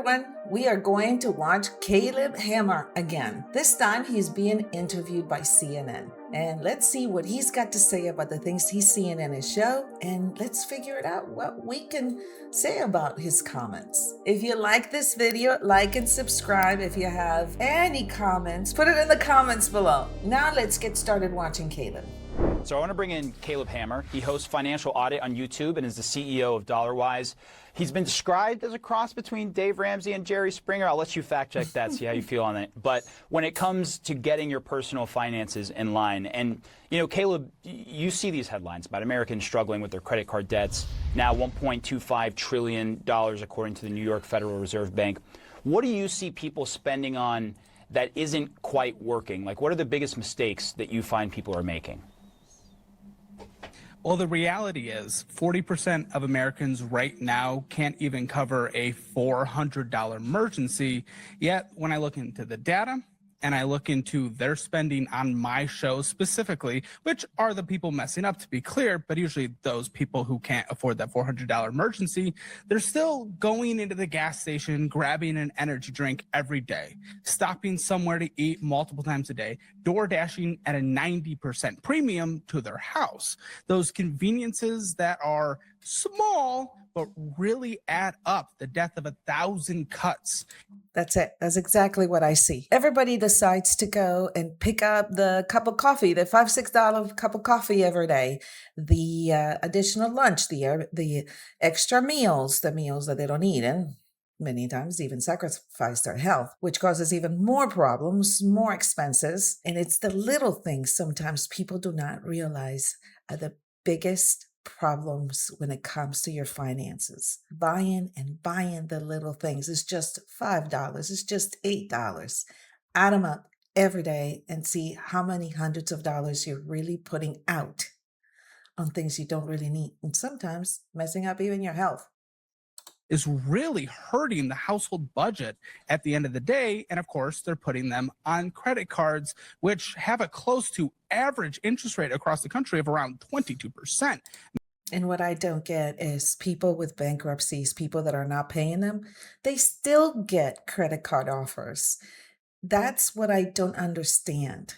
everyone. We are going to watch Caleb Hammer again. This time he's being interviewed by CNN. And let's see what he's got to say about the things he's seeing in his show. And let's figure it out what we can say about his comments. If you like this video, like and subscribe. If you have any comments, put it in the comments below. Now let's get started watching Caleb. So I want to bring in Caleb Hammer. He hosts Financial Audit on YouTube and is the CEO of DollarWise. He's been described as a cross between Dave Ramsey and Jerry Springer. I'll let you fact check that, see how you feel on it. But when it comes to getting your personal finances in line, and you know, Caleb, you see these headlines about Americans struggling with their credit card debts, now $1.25 trillion according to the New York Federal Reserve Bank. What do you see people spending on that isn't quite working? Like, what are the biggest mistakes that you find people are making? Well, the reality is 40% of Americans right now can't even cover a $400 emergency. Yet, when I look into the data and I look into their spending on my show specifically, which are the people messing up, to be clear, but usually those people who can't afford that $400 emergency, they're still going into the gas station, grabbing an energy drink every day, stopping somewhere to eat multiple times a day, door dashing at a 90% premium to their house. Those conveniences that are small but really add up, the death of 1,000 cuts. That's it. That's exactly what I see. Everybody decides to go and pick up the cup of coffee, the $5, $6 cup of coffee every day, the additional lunch, the extra meals, the meals that they don't eat, and many times even sacrifice their health, which causes even more problems, more expenses. And it's the little things sometimes people do not realize are the biggest problems when it comes to your finances. Buying the little things. It's just $5. It's just $8. Add them up every day and see how many hundreds of dollars you're really putting out on things you don't really need. And sometimes messing up even your health. Is really hurting the household budget at the end of the day. And of course, they're putting them on credit cards, which have a close to average interest rate across the country of around 22%. And what I don't get is people with bankruptcies, people that are not paying them, they still get credit card offers. That's what I don't understand.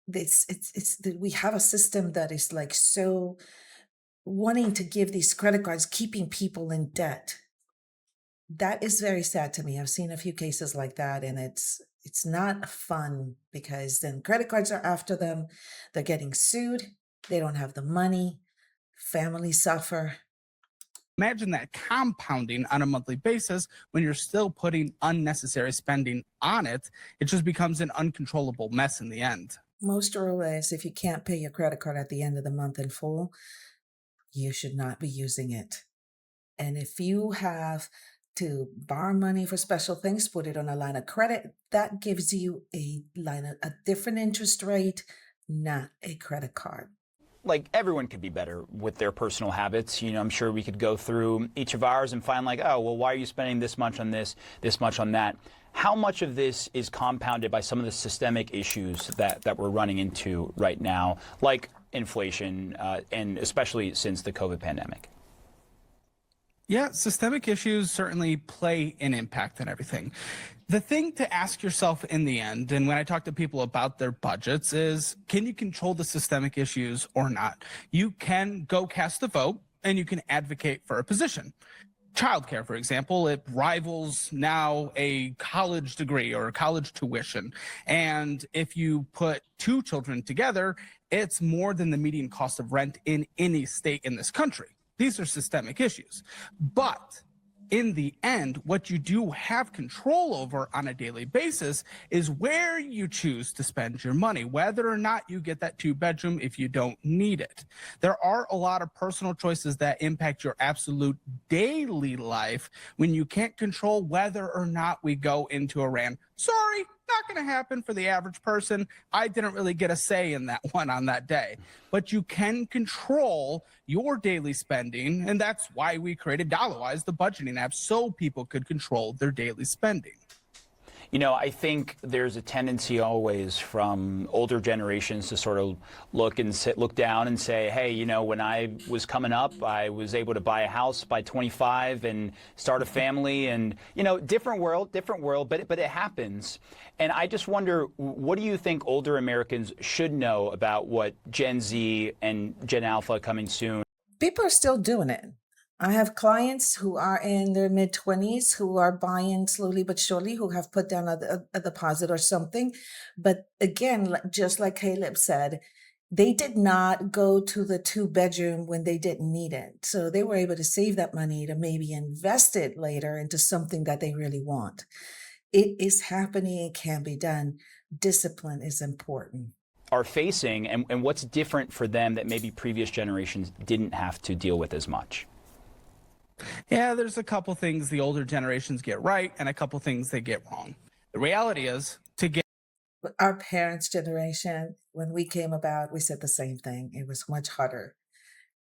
We have a system that is like so wanting to give these credit cards, keeping people in debt. That is very sad to me. I've seen a few cases like that, and it's not fun because then credit cards are after them. They're getting sued. They don't have the money. Families suffer. Imagine that compounding on a monthly basis when you're still putting unnecessary spending on it. It just becomes an uncontrollable mess in the end. Most rule is if you can't pay your credit card at the end of the month in full, you should not be using it. And if you have to borrow money for special things, put it on a line of credit. That gives you a different interest rate, not a credit card. Like, everyone could be better with their personal habits. You know, I'm sure we could go through each of ours and find like, oh, well, why are you spending this much on this much on that? How much of this is compounded by some of the systemic issues that we're running into right now, like inflation, and especially since the COVID pandemic? Yeah, systemic issues certainly play an impact on everything. The thing to ask yourself in the end, and when I talk to people about their budgets, is can you control the systemic issues or not? You can go cast a vote and you can advocate for a position. Childcare, for example, it rivals now a college degree or a college tuition. And if you put two children together, it's more than the median cost of rent in any state in this country. These are systemic issues. But in the end, what you do have control over on a daily basis is where you choose to spend your money, whether or not you get that 2-bedroom if you don't need it. There are a lot of personal choices that impact your absolute daily life when you can't control whether or not we go into Iran. Sorry, not going to happen for the average person. I didn't really get a say in that one on that day. But you can control your daily spending, and that's why we created DollarWise, the budgeting app, so people could control their daily spending. You know, I think there's a tendency always from older generations to sort of look down and say, hey, you know, when I was coming up, I was able to buy a house by 25 and start a family, and, you know, different world, but it happens. And I just wonder, what do you think older Americans should know about what Gen Z and Gen Alpha coming soon? People are still doing it. I have clients who are in their mid 20s who are buying slowly but surely, who have put down a deposit or something. But again, just like Caleb said, they did not go to the 2-bedroom when they didn't need it. So they were able to save that money to maybe invest it later into something that they really want. It is happening. It can be done. Discipline is important. Are facing, and what's different for them that maybe previous generations didn't have to deal with as much? Yeah, there's a couple things the older generations get right and a couple things they get wrong. The reality is, to get Our parents' generation, when we came about, we said the same thing. It was much harder.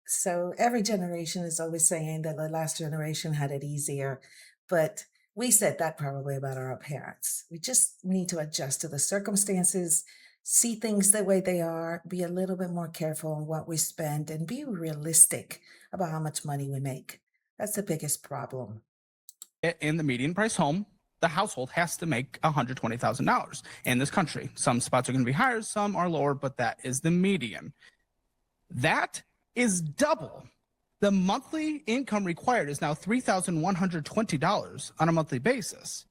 So every generation is always saying that the last generation had it easier, but we said that probably about our parents. We just need to adjust to the circumstances, see things the way they are, be a little bit more careful on what we spend, and be realistic about how much money we make. That's the biggest problem. in the median price home, the household has to make $120,000 in this country. Some spots are going to be higher, some are lower, but that is the median. That is double. The monthly income required is now $3,120 on a monthly basis.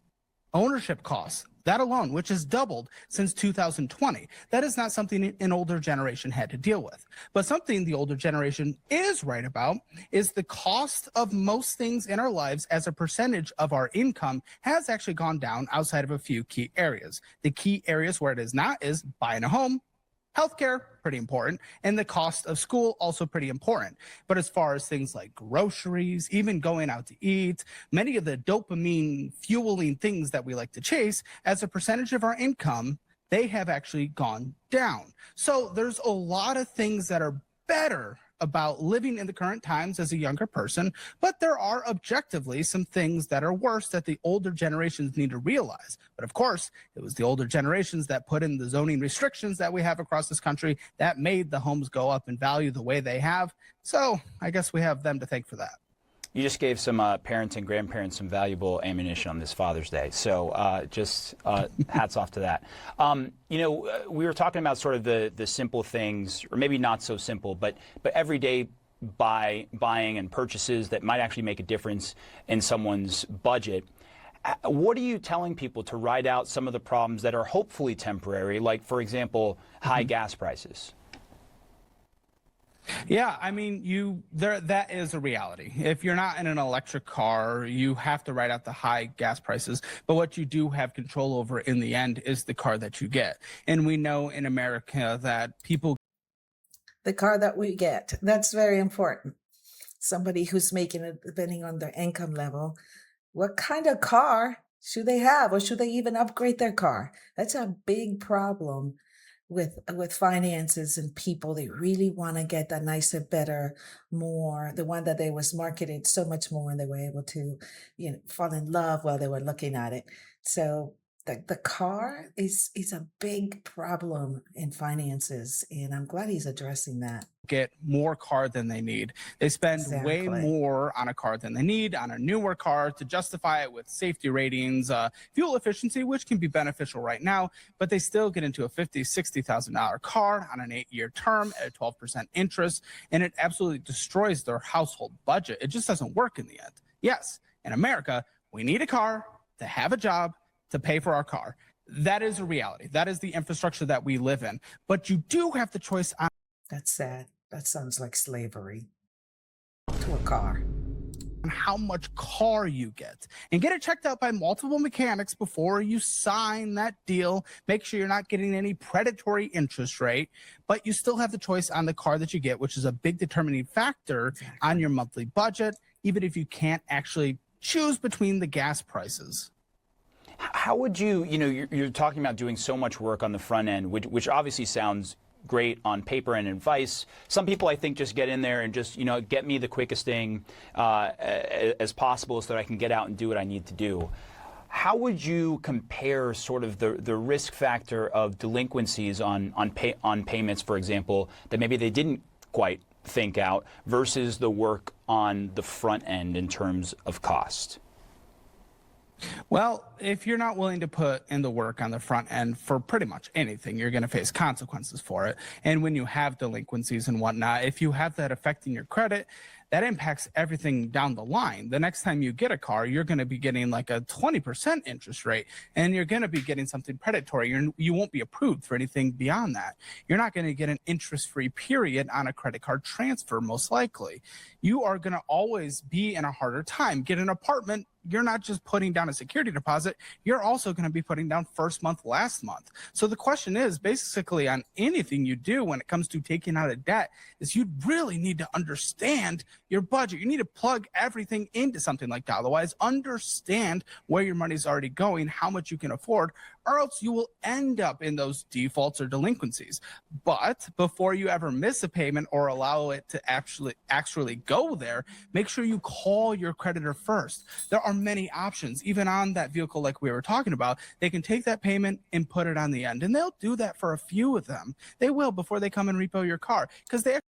Ownership costs, that alone, which has doubled since 2020. That is not something an older generation had to deal with. But something the older generation is right about is the cost of most things in our lives as a percentage of our income has actually gone down outside of a few key areas. The key areas where it is not is buying a home, healthcare, pretty important, and the cost of school, also pretty important. But as far as things like groceries, even going out to eat, many of the dopamine fueling things that we like to chase, as a percentage of our income, they have actually gone down. So there's a lot of things that are better about living in the current times as a younger person, but there are objectively some things that are worse that the older generations need to realize. But of course, it was the older generations that put in the zoning restrictions that we have across this country that made the homes go up in value the way they have. So I guess we have them to thank for that. You just gave some parents and grandparents some valuable ammunition on this Father's Day. So hats off to that. You know, we were talking about sort of the simple things, or maybe not so simple, but everyday buying and purchases that might actually make a difference in someone's budget. What are you telling people to ride out some of the problems that are hopefully temporary, like, for example, high gas prices? Yeah, I mean, that is a reality. If you're not in an electric car, you have to ride out the high gas prices. But what you do have control over in the end is the car that you get. And we know in America that people. The car that we get, that's very important. Somebody who's making it, depending on their income level, what kind of car should they have, or should they even upgrade their car? That's a big problem with finances and people. They really want to get that nicer, better, more, the one that they was marketed so much more, and they were able to, fall in love while they were looking at it. So the car is a big problem in finances, and I'm glad he's addressing that. Get more car than they need. They spend way Exactly. more on a car than they need, on a newer car, to justify it with safety ratings, fuel efficiency, which can be beneficial right now, but they still get into a $50,000, $60,000 car on an 8-year term at a 12% interest, and it absolutely destroys their household budget. It just doesn't work in the end. Yes, in America, we need a car to have a job to pay for our car. That is a reality. That is the infrastructure that we live in. But you do have the choice on That's sad. That sounds like slavery to a car. how much car you get, and get it checked out by multiple mechanics before you sign that deal. Make sure you're not getting any predatory interest rate, but you still have the choice on the car that you get, which is a big determining factor on your monthly budget, even if you can't actually choose between the gas prices. How would you're talking about doing so much work on the front end, which obviously sounds great on paper and advice. Some people, I think, just get in there and just, get me the quickest thing as possible so that I can get out and do what I need to do. How would you compare sort of the risk factor of delinquencies on payments, for example, that maybe they didn't quite think out versus the work on the front end in terms of cost? Well, if you're not willing to put in the work on the front end for pretty much anything, you're going to face consequences for it. And when you have delinquencies and whatnot, if you have that affecting your credit, that impacts everything down the line. The next time you get a car, you're going to be getting like a 20% interest rate, and you're going to be getting something predatory. You won't be approved for anything beyond that. You're not going to get an interest-free period on a credit card transfer, most likely. You are going to always be in a harder time. Get an apartment, you're not just putting down a security deposit, you're also going to be putting down first month, last month. So the question is basically on anything you do when it comes to taking out a debt is you really need to understand your budget. You need to plug everything into something like that. Otherwise, understand where your money's already going, how much you can afford, or else you will end up in those defaults or delinquencies. But before you ever miss a payment or allow it to actually go there, make sure you call your creditor first. There are many options, even on that vehicle like we were talking about. They can take that payment and put it on the end, and they'll do that for a few of them. They will before they come and repo your car because they.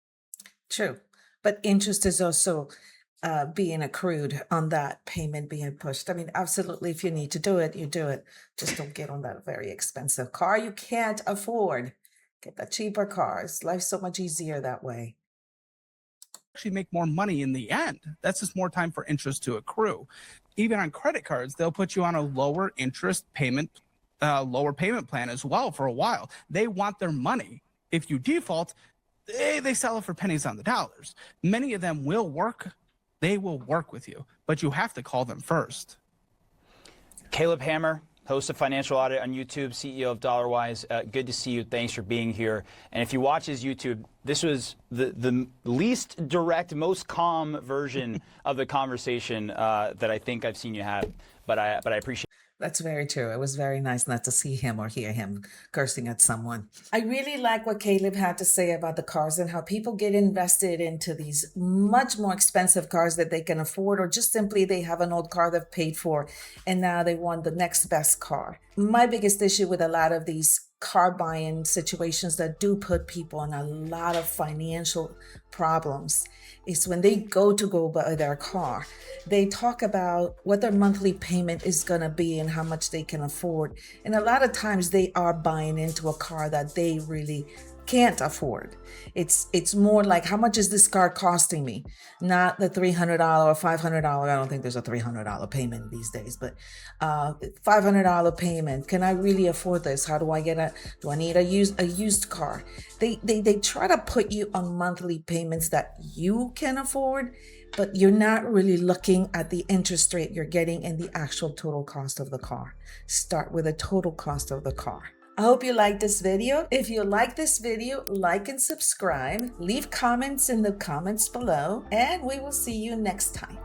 True. But interest is also being accrued on that payment being pushed. I mean, absolutely, if you need to do it, you do it. Just don't get on that very expensive car you can't afford. Get the cheaper cars. Life's so much easier that way. Actually make more money in the end. That's just more time for interest to accrue. Even on credit cards, they'll put you on a lower interest payment, lower payment plan as well for a while. They want their money. If you default, they sell it for pennies on the dollars. Many of them will work. They will work with you, but you have to call them first. Caleb Hammer, host of Financial Audit on YouTube, CEO of DollarWise. Good to see you. Thanks for being here. And if you watch his YouTube, this was the least direct, most calm version of the conversation that I think I've seen you have. But I appreciate. That's very true. It was very nice not to see him or hear him cursing at someone. I really like what Caleb had to say about the cars and how people get invested into these much more expensive cars that they can afford, or just simply they have an old car they've paid for and now they want the next best car. My biggest issue with a lot of these car buying situations that do put people in a lot of financial problems is when they go buy their car, they talk about what their monthly payment is going to be and how much they can afford. And a lot of times they are buying into a car that they really can't afford. It's more like, how much is this car costing me? Not the $300 or $500. I don't think there's a $300 payment these days, but $500 payment. Can I really afford this? How do I do I need a used car? They try to put you on monthly payments that you can afford, but you're not really looking at the interest rate you're getting and the actual total cost of the car. Start with the total cost of the car. I hope you liked this video. If you like this video, like and subscribe. Leave comments in the comments below, and we will see you next time.